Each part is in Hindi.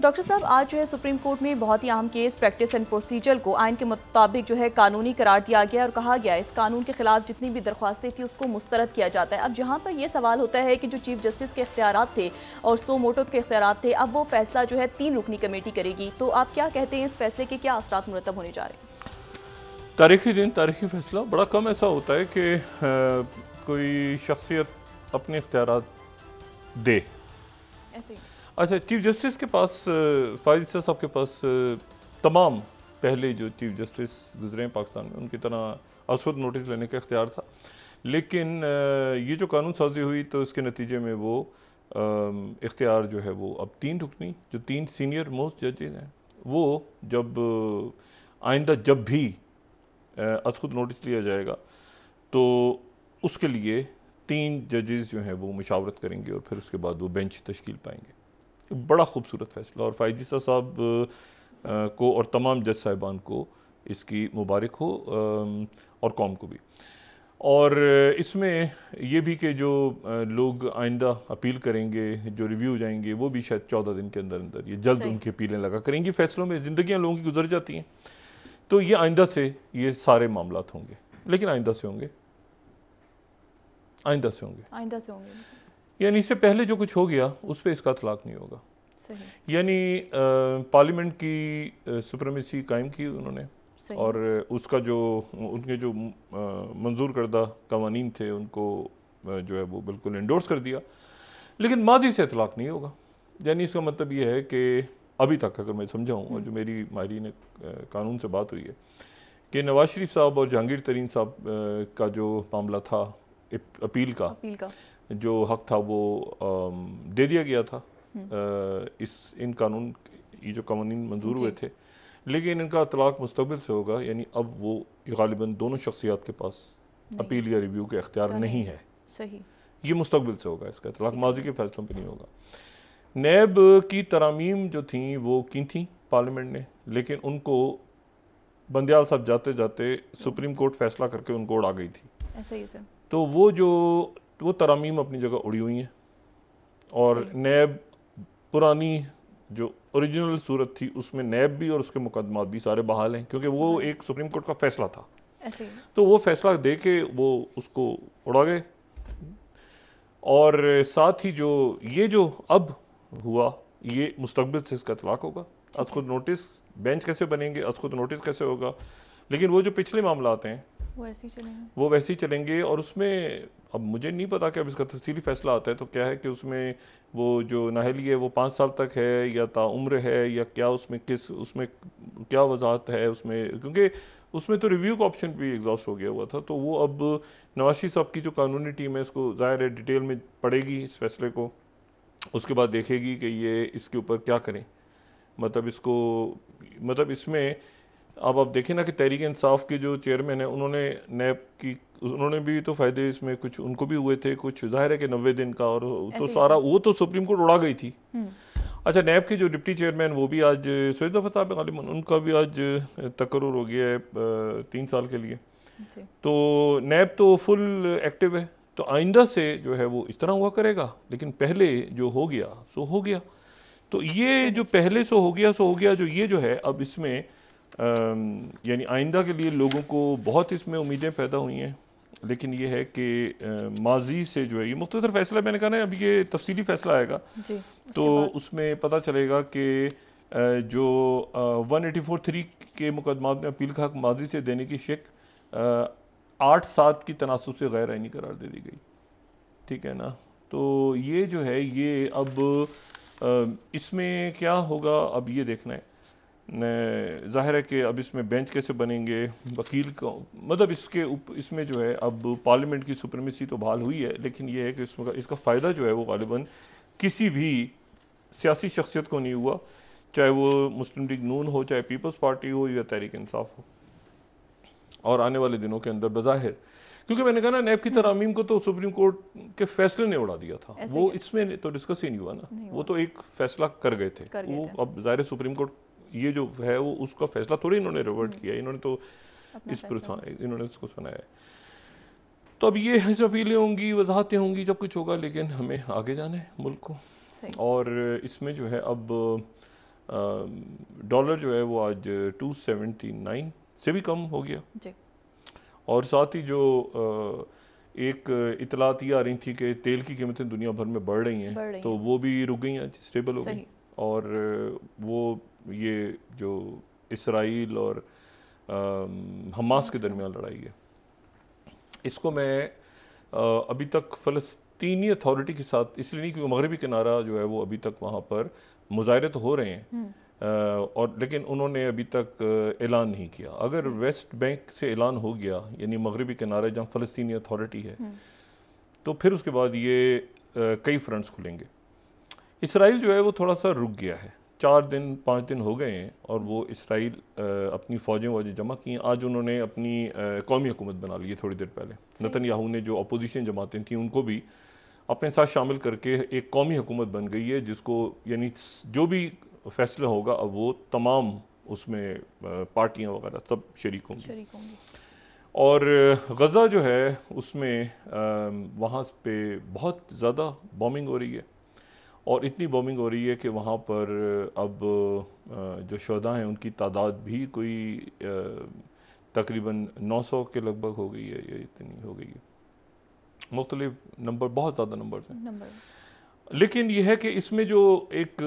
डॉक्टर साहब, आज जो है सुप्रीम कोर्ट में बहुत ही अहम केस प्रैक्टिस एंड प्रोसीजर को आइन के मुताबिक जो है कानूनी करार दिया गया और कहा गया इस कानून के खिलाफ जितनी भी दरख्वास्तें थी उसको मुस्तरद किया जाता है। अब जहां पर यह सवाल होता है कि जो चीफ जस्टिस के इख्तियारात थे और सो मोटो के इख्तियारात थे, अब वो फैसला जो है 3 रुकनी कमेटी करेगी, तो आप क्या कहते हैं इस फैसले के क्या असरात मुरतब होने जा रहे हैं? तारीखी दिन तारीखी फैसला बड़ा कम ऐसा होता है कि कोई शख्सियत अपने इख्तियारात दे। ऐसे ही अच्छा, चीफ जस्टिस के पास फायद ईसा साहब के पास तमाम पहले जो चीफ जस्टिस गुजरे हैं पाकिस्तान में उनकी तरह असुद नोटिस लेने का इख्तियार था, लेकिन ये जो कानून साजी हुई तो इसके नतीजे में वो इख्तियार जो है वो अब 3 रुकनी जो 3 सीनियर मोस्ट जजेज हैं वो जब आइंदा जब भी असुद नोटिस लिया जाएगा तो उसके लिए 3 जजेस जो हैं वो मुशावरत करेंगे और फिर उसके बाद वो बेंच तश्कील पाएंगे। बड़ा खूबसूरत फैसला और फायद ईसा साहब को और तमाम जज साहिबान को इसकी मुबारक हो और कौम को भी। और इसमें ये भी कि जो लोग आइंदा अपील करेंगे, जो रिव्यू जाएंगे, वो भी शायद 14 दिन के अंदर अंदर ये जल्द उनकी अपीलें लगा करेंगी। फैसलों में ज़िंदगियाँ लोगों की गुजर जाती हैं, तो ये आइंदा से ये सारे मामलात होंगे, लेकिन आइंदा से होंगे, आइंदा से होंगे, आइंदा से होंगे, यानी इससे पहले जो कुछ हो गया उस पर इसका इतलाक नहीं होगा। सही। यानी पार्लियामेंट की सुप्रीमेसी कायम की उन्होंने और उसका जो उनके जो मंजूर करदा कवानीन थे उनको जो है वो बिल्कुल इंडोर्स कर दिया, लेकिन माजी से इतलाक नहीं होगा। यानी इसका मतलब ये है कि अभी तक अगर मैं समझाऊँ और जो मेरी माहिरीन कानून से बात हुई है कि नवाज शरीफ साहब और जहांगीर तरीन साहब का जो मामला था अपील का जो हक था वो दे दिया गया था। इन कानून ये जो कानून मंजूर हुए थे, लेकिन इनका तलाक मुस्तकबिल से होगा, यानी अब वो गालिबन दोनों शख्सियात के पास अपील या रिव्यू का इख्तियार नहीं है। सही, ये मुस्तकबिल से होगा, इसका तलाक माजी के फैसलों पे नहीं होगा। नैब की तरामीम जो थी वो की थी पार्लियामेंट ने, लेकिन उनको बंदियाल साहब जाते जाते सुप्रीम कोर्ट फैसला करके उनको उड़ा गई थी। ऐसा ही सर। तो वो तरामीम अपनी जगह उड़ी हुई हैं और नैब पुरानी जो ओरिजिनल सूरत थी उसमें नैब भी और उसके मुकदमात भी सारे बहाल हैं, क्योंकि वो एक सुप्रीम कोर्ट का फैसला था। ऐसे ही। तो वो फैसला दे के वो उसको उड़ा गए और साथ ही जो अब हुआ ये मुस्तकबिल से इसका इतलाक होगा। असखुद नोटिस बेंच कैसे बनेंगे, असखुद नोटिस कैसे होगा, लेकिन वो जो पिछले मामला हैं वो वैसे ही चलेंगे। और उसमें अब मुझे नहीं पता कि अब इसका तफसीली फैसला आता है तो क्या है कि उसमें वो जो नाहली है वो 5 साल तक है या ताउम्र है या क्या, उसमें क्या वजाहत है उसमें, क्योंकि उसमें तो रिव्यू का ऑप्शन भी एग्जॉस्ट हो गया हुआ था। तो वो अब नवाज शरीफ साहब की जो कानूनी टीम है इसको ज़ाहिर है डिटेल में पढ़ेगी इस फैसले को, उसके बाद देखेगी कि ये इसके ऊपर क्या करें। मतलब इसमें अब आप देखें ना कि तहरीक इंसाफ के जो चेयरमैन हैं उन्होंने भी तो फ़ायदे इसमें कुछ उनको भी हुए थे, कुछ ज़ाहिर है कि 90 दिन का, और तो सारा वो तो सुप्रीम कोर्ट उड़ा गई थी। अच्छा, नैब के जो डिप्टी चेयरमैन वो भी आज सैयद ज़फ़र साहब गालिबन उनका भी आज तकर्रुर हो गया है 3 साल के लिए। तो नैब तो फुल एक्टिव है, तो आइंदा से जो है वो इस तरह हुआ करेगा, लेकिन पहले जो हो गया सो हो गया। तो ये जो पहले सो हो गया जो ये जो है अब इसमें यानी आइंदा के लिए लोगों को बहुत इसमें उम्मीदें पैदा हुई हैं, लेकिन ये है कि माजी से जो है ये मुख्तसर फैसला, मैंने कहा ना अब ये तफसीली फैसला आएगा तो उसमें पता चलेगा कि जो 184(3) के मुकदमात में अपील का हक माजी से देने की शेक 8-7 की तनासुब से गैर आइनी करार दे दी गई। ठीक है ना, तो ये जो है ये अब इसमें क्या होगा अब ये देखना है। ज़ाहिर है कि अब इसमें बेंच कैसे बनेंगे, वकील को, मतलब इसमें जो है अब पार्लियामेंट की सुप्रीमेसी तो बहाल हुई है, लेकिन ये है कि इसका फ़ायदा जो है वो गालिबन किसी भी सियासी शख्सियत को नहीं हुआ, चाहे वो मुस्लिम लीग नून हो, चाहे पीपल्स पार्टी हो या तहरीक इंसाफ हो। और आने वाले दिनों के अंदर बज़ाहिर, क्योंकि मैंने कहा ना नैब की तरामीम को तो सुप्रीम कोर्ट के फैसले ने उड़ा दिया था, वो इसमें तो डिस्कस ही नहीं हुआ ना, वो तो एक फैसला कर गए थे। वो अब ज़ाहिर सुप्रीम कोर्ट ये जो है वो उसका फैसला थोड़ी इन्होंने रिवर्ट किया, इन्होंने तो इन्होंने इसको सुनाया है। तो अब ये अपीलें होंगी, वजाहतें होंगी, जब कुछ होगा, लेकिन हमें आगे जाना है मुल्क को। और इसमें जो है अब डॉलर जो है वो आज 279 से भी कम हो गया जी। और साथ ही जो एक इतलात ये आ रही थी कि तेल की कीमतें दुनिया भर में बढ़ रही हैं, तो वो भी रुक गई हैं, स्टेबल हो गई। और वो ये जो इसराइल और हमास के दरमियान लड़ाई है, इसको मैं अभी तक फ़लस्तीनी अथॉरिटी के साथ इसलिए नहीं, क्योंकि मगरबी किनारा जो है वो अभी तक वहाँ पर मुजाहरे तो हो रहे हैं, और लेकिन उन्होंने अभी तक ऐलान नहीं किया। अगर वेस्ट बैंक से ऐलान हो गया, यानी मगरबी किनारे जहाँ फ़लस्तीनी अथॉरिटी है, तो फिर उसके बाद ये कई फ्रंट्स खुलेंगे। इसराइल जो है वो थोड़ा सा रुक गया है, 4-5 दिन हो गए हैं, और वो इसराइल अपनी फ़ौजें जमा की हैं। आज उन्होंने अपनी कौमी हुकूमत बना ली है थोड़ी देर पहले। नेतन्याहू ने जो अपोजिशन जमातें थी उनको भी अपने साथ शामिल करके एक कौमी हुकूमत बन गई है, जिसको यानी जो भी फैसला होगा अब वो तमाम उसमें पार्टियां वगैरह सब शरीक होंगी। और गज़ा जो है उसमें वहाँ पे बहुत ज़्यादा बॉम्बिंग हो रही है, और इतनी बॉम्बिंग हो रही है कि वहाँ पर अब जो शुहदा हैं उनकी तादाद भी कोई तकरीबन 900 के लगभग हो गई है, या इतनी हो गई है। मुख्तलिफ नंबर, बहुत ज़्यादा नंबर्स हैं। लेकिन यह है कि इसमें जो एक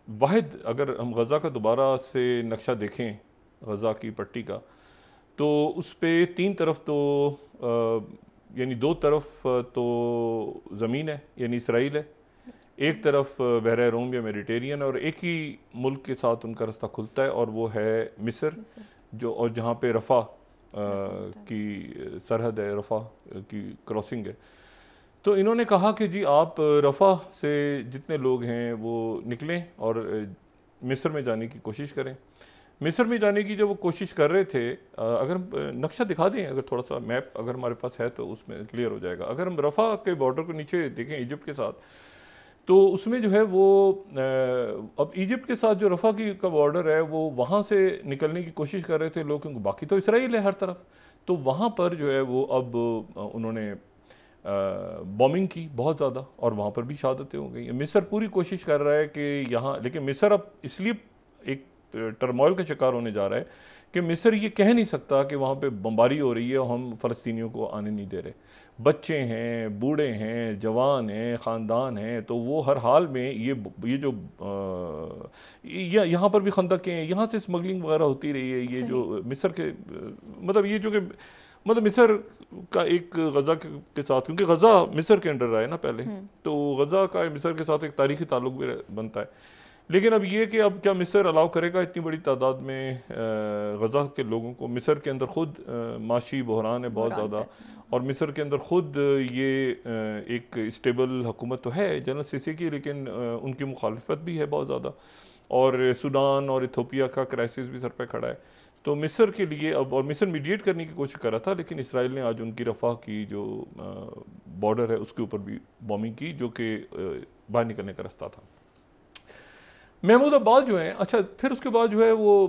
वाहिद, अगर हम गज़ा का दोबारा से नक्शा देखें, गज़ा की पट्टी का, तो उस पर 3 तरफ तो यानी 2 तरफ तो ज़मीन है, यानी इसराइल है, एक तरफ बहरा रोम या मेडिटेरियन, और एक ही मुल्क के साथ उनका रास्ता खुलता है, और वो है मिस्र, जो और जहाँ पे रफ़ा की सरहद है, रफ़ा की क्रॉसिंग है। तो इन्होंने कहा कि जी आप रफ़ा से जितने लोग हैं वो निकलें और मिस्र में जाने की कोशिश करें। मिस्र में जाने की जब वो कोशिश कर रहे थे, अगर हम नक्शा दिखा दें, अगर थोड़ा सा मैप अगर हमारे पास है तो उसमें क्लियर हो जाएगा। अगर हम रफ़ा के बॉर्डर को नीचे देखें इजिप्ट के साथ, तो उसमें जो है वो अब इजिप्ट के साथ जो रफ़ा की का बॉर्डर है वो वहाँ से निकलने की कोशिश कर रहे थे लोग, क्योंकि बाकी तो इसराइल है हर तरफ। तो वहाँ पर जो है वो अब उन्होंने बॉम्बिंग की बहुत ज़्यादा, और वहाँ पर भी शहादतें हो गई। मिस्र पूरी कोशिश कर रहा है कि यहाँ, लेकिन मिस्र अब इसलिए एक टर्मोइल का शिकार होने जा रहा है कि मिस्र ये कह नहीं सकता कि वहाँ पे बमबारी हो रही है और हम फ़लस्तीनियों को आने नहीं दे रहे। बच्चे हैं, बूढ़े हैं, जवान हैं, ख़ानदान हैं, तो वो हर हाल में ये जो यहाँ पर भी खंदकें हैं, यहाँ से स्मगलिंग वगैरह होती रही है। ये जो मिस्र के मतलब ये जो कि मतलब मिस्र का एक गज़ा के साथ, क्योंकि गज़ा मिस्र के अंडर रहा है ना पहले, तो गज़ा का मिस्र के साथ एक तारीख़ी ताल्लुक़ भी बनता है। लेकिन अब ये कि अब क्या मिस्र अलाउ करेगा इतनी बड़ी तादाद में गज़ा के लोगों को? मिस्र के अंदर ख़ुद माशी बहरान है बहुत ज़्यादा, और मिस्र के अंदर ख़ुद ये एक स्टेबल हुकूमत तो है जनरल सीसी की, लेकिन उनकी मुखालफत भी है बहुत ज़्यादा, और सूडान और इथोपिया का क्राइसिस भी सर पे खड़ा है। तो मिस्र के लिए अब, और मिस्र मीडिएट करने की कोशिश कर रहा था, लेकिन इसराइल ने आज उनकी रफ़ा की जो बॉर्डर है उसके ऊपर भी बॉम्बिंग की, जो कि बाहर निकलने का रास्ता था। महमूदाबाद जो है, अच्छा फिर उसके बाद जो है वो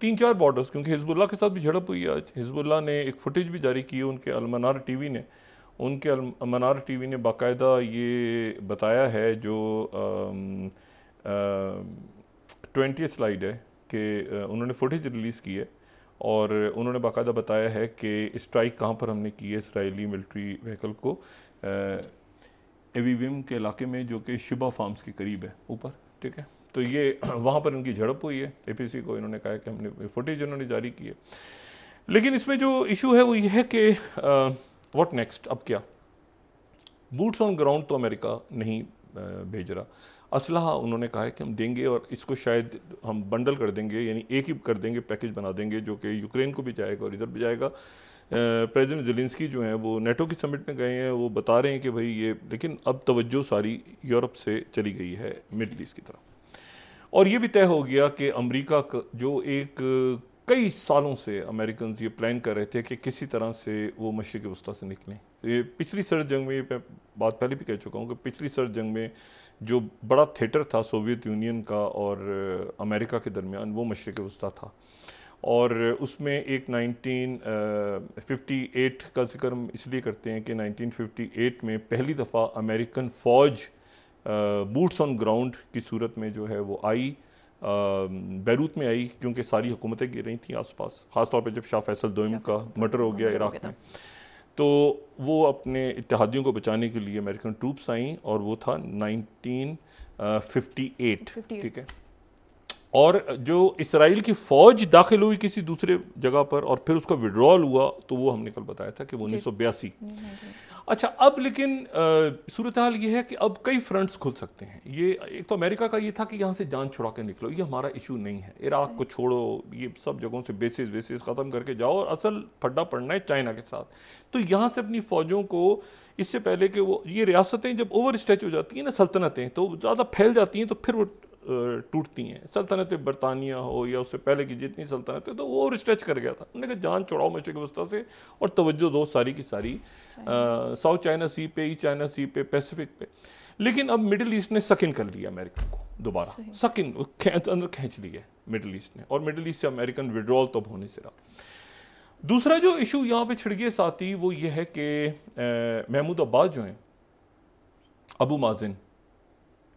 3-4 बॉर्डर्स, क्योंकि हिजबुल्लाह के साथ भी झड़प हुई है आज। हिजबुल्लाह ने एक फुटेज भी जारी की है, उनके अलमनार टीवी ने, बाकायदा ये बताया है, जो 20 स्लाइड है कि उन्होंने फुटेज रिलीज़ की है, और उन्होंने बाकायदा बताया है कि स्ट्राइक कहाँ पर हमने की है इसराइली मिलिट्री व्हीकल को, एवीविम के इलाके में, जो कि शिबा फार्म्स के करीब है ऊपर, ठीक है। तो ये वहाँ पर उनकी झड़प हुई है। एपीसी को इन्होंने कहा कि हमने फुटेज उन्होंने जारी की है। लेकिन इसमें जो इशू है वो ये है कि व्हाट नेक्स्ट, अब क्या? बूट्स ऑन ग्राउंड तो अमेरिका नहीं भेज रहा। असलहा उन्होंने कहा है कि हम देंगे, और इसको शायद हम बंडल कर देंगे, यानी एक ही कर देंगे, पैकेज बना देंगे, जो कि यूक्रेन को भी जाएगा और इधर भी जाएगा। प्रेसिडेंट ज़ेलेंस्की जो हैं वो नेटो की समिट में गए हैं, वो बता रहे हैं कि भाई ये, लेकिन अब तवज्जो सारी यूरोप से चली गई है मिडल ईस्ट की तरफ, और ये भी तय हो गया कि अमेरिका जो एक कई सालों से अमेरिकन ये प्लान कर रहे थे कि किसी तरह से वो मशरिक़ वस्ता से निकलें। ये पिछली सर्द जंग में, मैं बात पहले भी कह चुका हूँ कि पिछली सर्द जंग में जो बड़ा थिएटर था सोवियत यूनियन का और अमेरिका के दरमियान, वो मशरिक़ वस्ता था, और उसमें एक 1958 का जिक्र हम इसलिए करते हैं कि 1958 में पहली दफ़ा अमेरिकन फ़ौज बूट्स ऑन ग्राउंड की सूरत में जो है वो आई, बैरूत में आई, क्योंकि सारी हुकूमतें गिर रही थी आसपास, ख़ासतौर पे जब शाह फैसल दोम का मर्डर हो गया इराक़ में, तो वो अपने इत्तेहादियों को बचाने के लिए अमेरिकन ट्रूप्स आई, और वो था 1958, ठीक है। और जो इसराइल की फ़ौज दाखिल हुई किसी दूसरे जगह पर और फिर उसका विड्रॉल हुआ, तो वो हमने कल बताया था कि वो 1982। अच्छा, अब लेकिन सूरत हाल ये है कि अब कई फ्रंट्स खुल सकते हैं। ये एक तो अमेरिका का ये था कि यहाँ से जान छुड़ा के निकलो, ये हमारा इशू नहीं है, इराक़ को छोड़ो, ये सब जगहों से बेसिस ख़त्म करके जाओ, और असल फड्डा पड़ना है चाइना के साथ। तो यहाँ से अपनी फ़ौजों को, इससे पहले कि वो ये रियासतें जब ओवर स्ट्रेच हो जाती हैं ना, सल्तनतें तो ज़्यादा फैल जाती हैं, तो फिर वो टूटती हैं। सल्तनत बरतानिया हो या उससे पहले की जितनी सल्तनतें, तो वो ओवर स्ट्रेच कर गया था। उन्होंने कहा जान छुड़ाओ मशरिक़ वस्ता से और तवज्जो दो सारी की सारी साउथ चाइना सी पे, ईस्ट चाइना सी पे, पैसिफिक पे। लेकिन अब मिडिल ईस्ट ने सकिन कर लिया अमेरिका को दोबारा, सकिन अंदर खींच लिया मिडिल ईस्ट ने, और मिडिल ईस्ट से अमेरिकन विड्रॉल तो होने से रहा। दूसरा जो इशू यहाँ पे छिड़ गया साथी, वो ये है कि महमूद अब्बास जो हैं, अबू माजिन,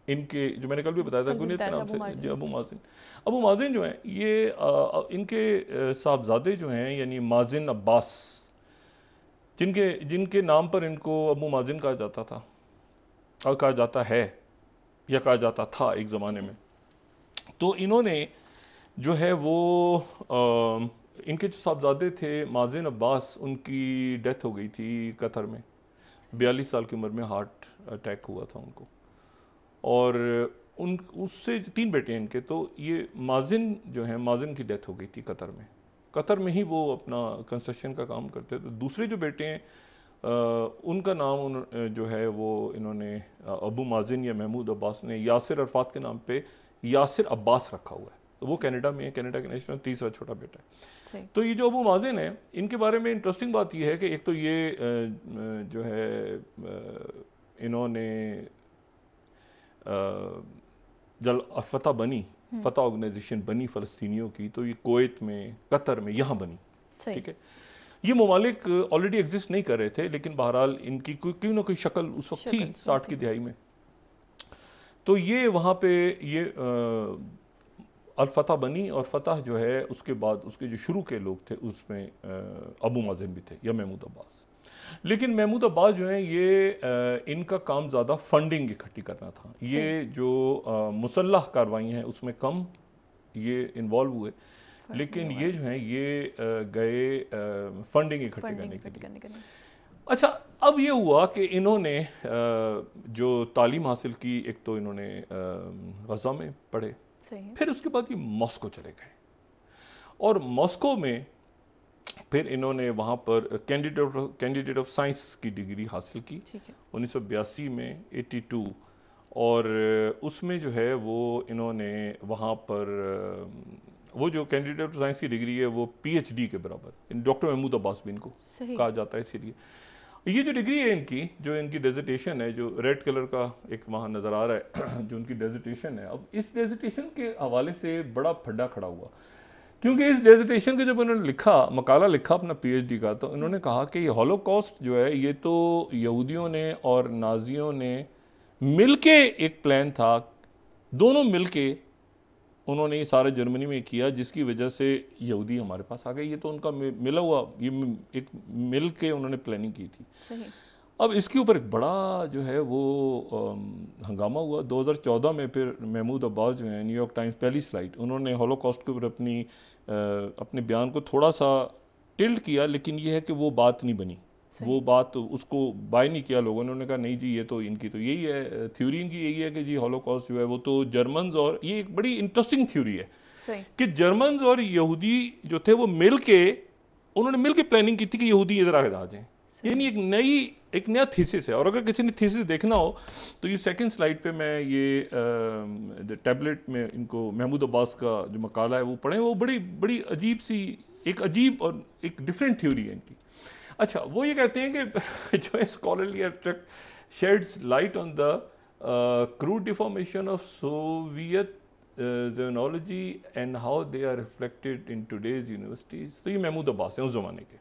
इनके जो मैंने कल भी बताया था कुनियत के नाम से, अबू माजिन जो हैं, ये इनके साहबजादे जो हैं, यानी माजिन अब्बास, जिनके नाम पर इनको अबू माजिन कहा जाता था, और कहा जाता है, या कहा जाता था एक ज़माने में। तो इन्होंने जो है वो इनके जो साहबजादे थे माजिन अब्बास, उनकी डेथ हो गई थी कतर में, 42 साल की उम्र में हार्ट अटैक हुआ था उनको, और उससे 3 बेटे हैं इनके। तो ये माजिन जो हैं, माजिन की डेथ हो गई थी कतर में ही, वो अपना कंस्ट्रक्शन का काम करते थे। दूसरे जो बेटे हैं उनका नाम जो है वो इन्होंने अबू माजिन या महमूद अब्बास ने यासिर अरफात के नाम पे यासिर अब्बास रखा हुआ है। तो वो कनाडा में है, कनाडा के नेशनल, तीसरा छोटा बेटा है। तो ये जो अबू माजिन है, इनके बारे में इंटरेस्टिंग बात ये है कि एक तो ये जो है इन्होंने जब फतह बनी, फतह ऑर्गेनाइजेशन बनी फ़लस्तीनियों की, तो ये कुवैत में, कतर में, यहाँ बनी, ठीक है। ये ममालिक ऑलरेडी एग्जिस्ट नहीं कर रहे थे, लेकिन बहरहाल इनकी कोई ना कोई शक्ल उस वक्त थी 60 की दिहाई में। तो ये वहाँ पे ये अल-फतह बनी, और फतह जो है उसके बाद उसके जो शुरू के लोग थे उसमें अबू माजिन भी थे या महमूद अब्बास। लेकिन महमूद अब्बास जो है ये इनका काम ज़्यादा फंडिंग इकट्ठी करना था। ये जो मुसल्लह कार्रवाई हैं उसमें कम ये इन्वॉल्व हुए, लेकिन ये जो हैं ये गए फंडिंग इकट्ठी करने के लिए। अच्छा, अब ये हुआ कि इन्होंने जो तालीम हासिल की, एक तो इन्होंने गज़ा में पढ़े, फिर उसके बाद ये मॉस्को चले गए, और मॉस्को में फिर इन्होंने वहाँ पर कैंडिडेट ऑफ साइंस की डिग्री हासिल की 1982 में 82, और उसमें जो है वो इन्होंने वहाँ पर वो जो कैंडिडेट ऑफ साइंस की डिग्री है वो PhD के बराबर, डॉक्टर महमूद अब्बास भी इनको कहा जाता है। इसीलिए ये जो डिग्री है इनकी, जो इनकी डेजिटेशन है, जो रेड कलर का एक वहाँ नज़र आ रहा है जो उनकी डेजिटेशन है, अब इस डेजिटेशन के हवाले से बड़ा फड्डा खड़ा हुआ, क्योंकि इस डेजिटेशन के जब उन्होंने लिखा, मकाला लिखा अपना PhD का, तो उन्होंने कहा कि ये हॉलोकॉस्ट जो है ये तो यहूदियों ने और नाजियों ने मिलके एक प्लान था, दोनों मिलके उन्होंने ये सारा जर्मनी में किया, जिसकी वजह से यहूदी हमारे पास आ गए। ये तो उनका मिला हुआ, ये एक मिल के उन्होंने प्लानिंग की थी। सही। अब इसके ऊपर एक बड़ा जो है वो हंगामा हुआ 2014 में। फिर महमूद अब्बास जो है, न्यूयॉर्क टाइम्स पहली स्लाइड, उन्होंने हॉलोकॉस्ट के ऊपर अपने बयान को थोड़ा सा टिल्ट किया, लेकिन ये है कि वो बात नहीं बनी, वो बात उसको बाय नहीं किया लोगों ने। उन्होंने कहा नहीं जी, ये तो इनकी तो यही है, थ्योरी इनकी यही है कि जी हॉलोकॉस्ट जो है वो तो जर्मन्स, और ये एक बड़ी इंटरेस्टिंग थ्योरी है कि जर्मन्स और यहूदी जो थे वो उन्होंने मिल के प्लानिंग की थी कि यहूदी इधर आगे आ जाएं। यानी एक नया थीसिस है। और अगर किसी ने थीसिस देखना हो तो ये सेकंड स्लाइड पे मैं ये टैबलेट में इनको महमूद अब्बास का जो मकाला है वो पढ़ें। वो बड़ी अजीब सी, एक अजीब और एक डिफरेंट थ्योरी है इनकी। अच्छा, वो ये कहते हैं कि जो है scholarly abstract sheds light on the crude deformation of Soviet zonology and how they are reflected in today's universities. तो ये महमूद अब्बास हैं उस ज़माने के।